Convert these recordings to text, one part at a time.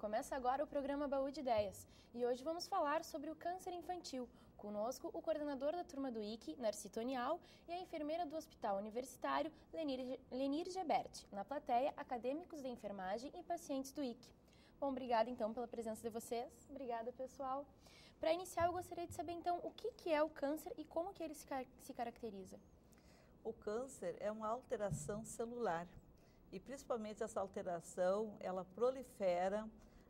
Começa agora o programa Baú de Ideias e hoje vamos falar sobre o câncer infantil. Conosco, o coordenador da turma do IC, Narcito Onial, e a enfermeira do Hospital Universitário, Lenir Gebert. Na plateia, acadêmicos da enfermagem e pacientes do IC. Bom, obrigada então pela presença de vocês. Obrigada, pessoal. Para iniciar, eu gostaria de saber então o que é o câncer e como que ele se caracteriza. O câncer é uma alteração celular e principalmente essa alteração, ela prolifera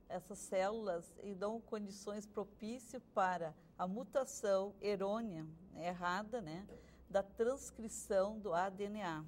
essas células e dão condições propícias para a mutação errônea, errada, da transcrição do ADNA.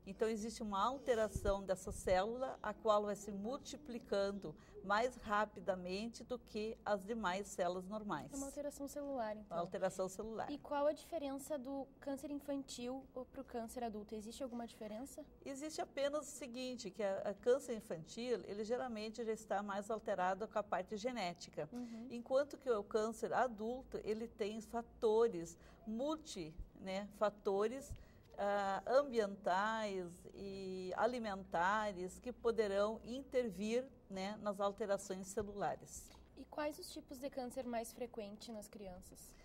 Então, existe uma alteração dessa célula, a qual vai se multiplicando mais rapidamente do que as demais células normais. É uma alteração celular, então. Uma alteração celular. E qual a diferença do câncer infantil para o câncer adulto? Existe alguma diferença? Existe apenas o seguinte, que a câncer infantil, ele geralmente já está mais alterado com a parte genética. Enquanto que o câncer adulto, ele tem fatores fatores ambientais e alimentares que poderão intervir nas alterações celulares. E quais os tipos de câncer mais frequentes nas crianças?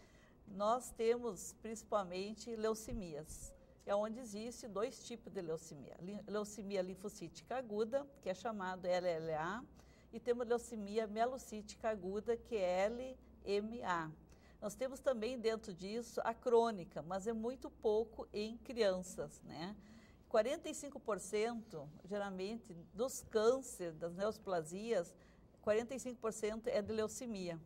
Nós temos principalmente leucemias, é onde existe dois tipos de leucemia. Leucemia linfocítica aguda, que é chamado LLA, e temos leucemia mielocítica aguda, que é LMA. Nós temos também dentro disso a crônica, mas é muito pouco em crianças, 45% geralmente dos cânceres, das neoplasias, 45% é de leucemia.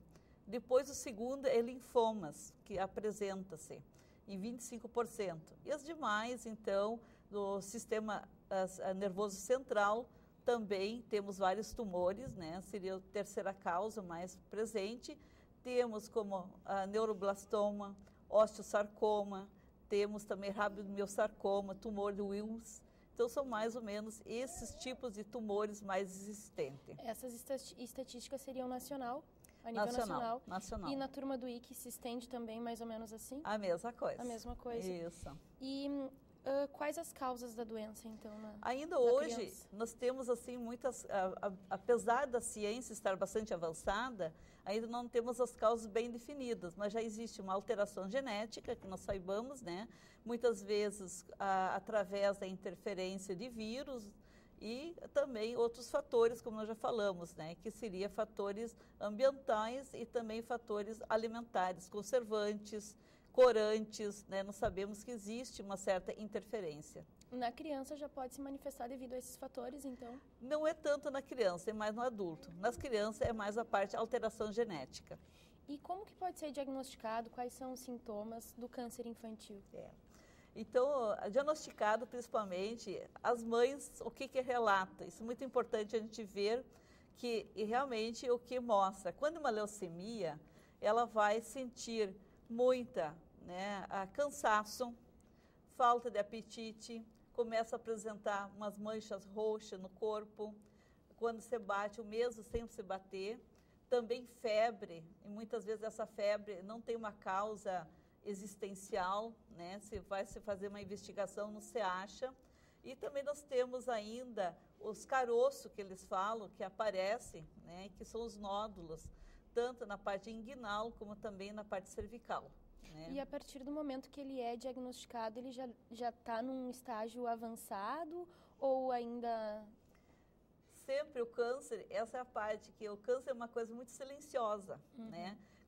Depois o segundo é linfomas, que apresenta-se em 25%. E as demais, então, do sistema nervoso central, também temos vários tumores, seria a terceira causa mais presente. Temos como neuroblastoma, osteosarcoma, temos também rabdomiossarcoma, tumor de Wilms. Então, são mais ou menos esses tipos de tumores mais existentes. Essas estatísticas seriam nacional? A nível nacional. E na turma do IC se estende também mais ou menos assim? A mesma coisa. A mesma coisa. Isso. E quais as causas da doença, então, Ainda hoje, criança? nós temos, assim, muitas... apesar da ciência estar bastante avançada, ainda não temos as causas bem definidas, mas já existe uma alteração genética, que nós saibamos, muitas vezes através da interferência de vírus, e também outros fatores, como nós já falamos, que seria fatores ambientais e também fatores alimentares, conservantes, corantes, nós sabemos que existe uma certa interferência. Na criança já pode se manifestar devido a esses fatores, então? Não é tanto na criança, é mais no adulto. Nas crianças é mais a parte alteração genética. E como que pode ser diagnosticado? Quais são os sintomas do câncer infantil? Então, diagnosticado principalmente, as mães, o que relata? Isso é muito importante a gente ver que realmente o que mostra. Quando uma leucemia, ela vai sentir muita cansaço, falta de apetite, começa a apresentar umas manchas roxas no corpo, quando se bate, o mesmo sem se bater, também febre, e muitas vezes essa febre não tem uma causa existencial, se vai se fazer uma investigação, não se acha. E também nós temos ainda os caroços que eles falam, que aparecem, que são os nódulos, tanto na parte inguinal como também na parte cervical. E a partir do momento que ele é diagnosticado, ele já está num estágio avançado ou ainda... Sempre o câncer, essa é a parte que o câncer é uma coisa muito silenciosa,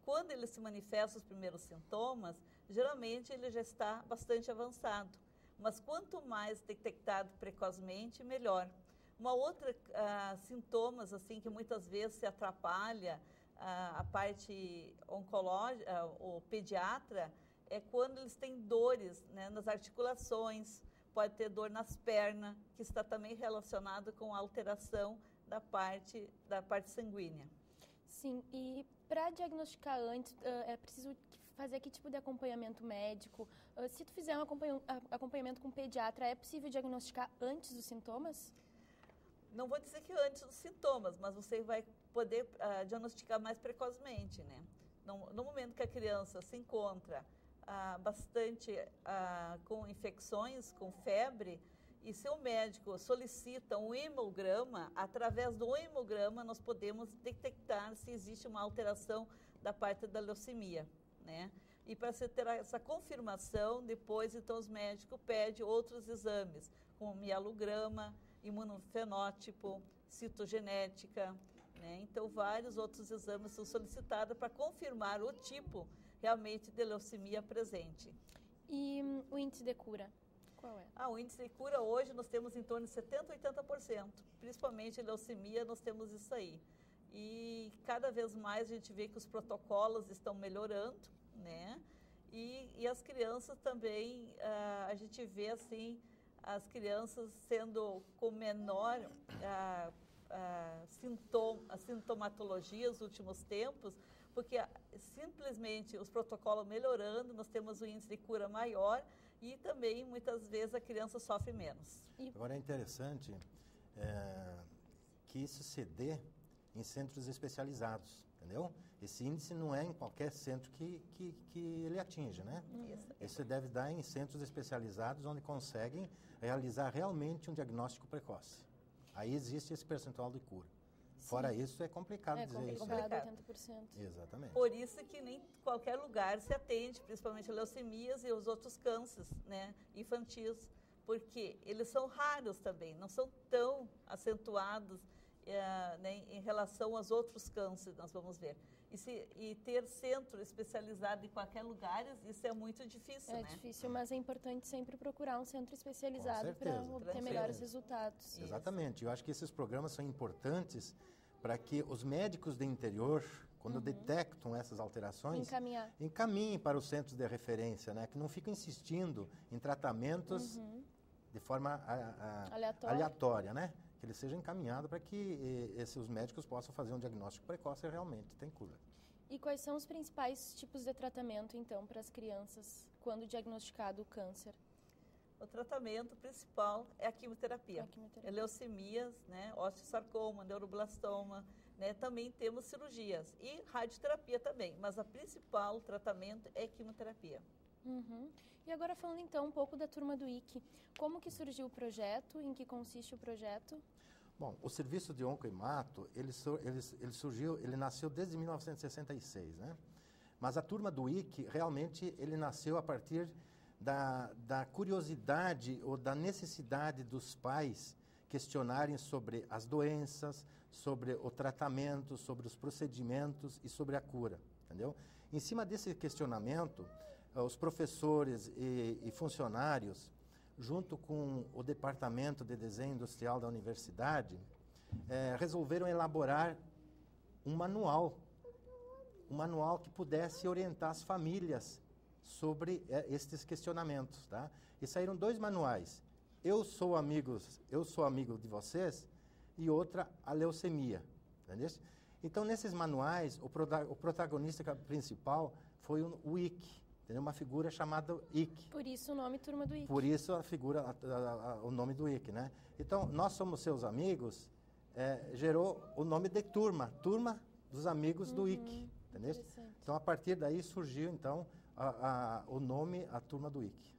Quando ele se manifesta os primeiros sintomas, geralmente ele já está bastante avançado. Mas quanto mais detectado precocemente, melhor. Uma outra sintomas assim que muitas vezes se atrapalha a parte oncológica, o pediatra, é quando eles têm dores nas articulações, pode ter dor nas pernas, que está também relacionado com a alteração da parte sanguínea. Sim, e para diagnosticar antes, é preciso fazer que tipo de acompanhamento médico? Se tu fizer um acompanhamento com pediatra, é possível diagnosticar antes dos sintomas? Não vou dizer que antes dos sintomas, mas você vai poder diagnosticar mais precocemente, No momento que a criança se encontra bastante com infecções, com febre, E se o médico solicita um hemograma, através do hemograma nós podemos detectar se existe uma alteração da parte da leucemia, né? E para se ter essa confirmação, depois então os médicos pedem outros exames, como mielograma, imunofenótipo, citogenética, né? Então vários outros exames são solicitados para confirmar o tipo realmente de leucemia presente. E o índice de cura? Qual é? O índice de cura hoje nós temos em torno de 70% a 80%, principalmente em leucemia nós temos isso aí. E cada vez mais a gente vê que os protocolos estão melhorando, né? E as crianças também, a gente vê assim, as crianças sendo com menor sintomatologia nos últimos tempos, porque simplesmente os protocolos melhorando, nós temos um índice de cura maior e também muitas vezes a criança sofre menos. Agora é interessante que isso se dê em centros especializados, entendeu? Esse índice não é em qualquer centro que ele atinge, né? Isso deve dar em centros especializados onde conseguem realizar realmente um diagnóstico precoce. Aí existe esse percentual de cura. Sim. Fora isso, é complicado dizer isso. É complicado, 80%. Exatamente. Por isso que nem qualquer lugar se atende, principalmente leucemias e os outros cânceres, né, infantis, porque eles são raros também, não são tão acentuados né, em relação aos outros cânceres, nós vamos ver. E ter centro especializado em qualquer lugar, isso é muito difícil, né? É difícil, mas é importante sempre procurar um centro especializado para obter melhores resultados. Exatamente. Eu acho que esses programas são importantes para que os médicos de interior, quando detectam essas alterações, encaminhem para os centros de referência, né? Que não ficam insistindo em tratamentos de forma aleatória, né? Que ele seja encaminhado para que os médicos possam fazer um diagnóstico precoce e realmente tem cura. E quais são os principais tipos de tratamento, então, para as crianças quando diagnosticado o câncer? O tratamento principal é a quimioterapia. Leucemias, né, osteosarcoma, neuroblastoma, né, também temos cirurgias e radioterapia também, mas o principal tratamento é quimioterapia. E agora falando então um pouco da turma do IC, como que surgiu o projeto, em que consiste o projeto? Bom, o serviço de oncohemato, ele nasceu desde 1966, né? Mas a turma do IC, realmente, ele nasceu a partir da curiosidade ou da necessidade dos pais questionarem sobre as doenças, sobre o tratamento, sobre os procedimentos e sobre a cura, entendeu? Em cima desse questionamento, os professores e funcionários, junto com o Departamento de Desenho Industrial da Universidade, resolveram elaborar um manual que pudesse orientar as famílias sobre estes questionamentos, tá? E saíram 2 manuais. Eu sou amigo de vocês e outra, a leucemia, entendeu? Então, nesses manuais, o protagonista principal foi o IC, entendeu? Uma figura chamada IC. Por isso o nome Turma do IC. Por isso a figura, o nome do IC, né? Então, nós somos seus amigos, gerou o nome de turma dos amigos do IC, entendeu? Então, a partir daí surgiu, então, o nome, a Turma do IC.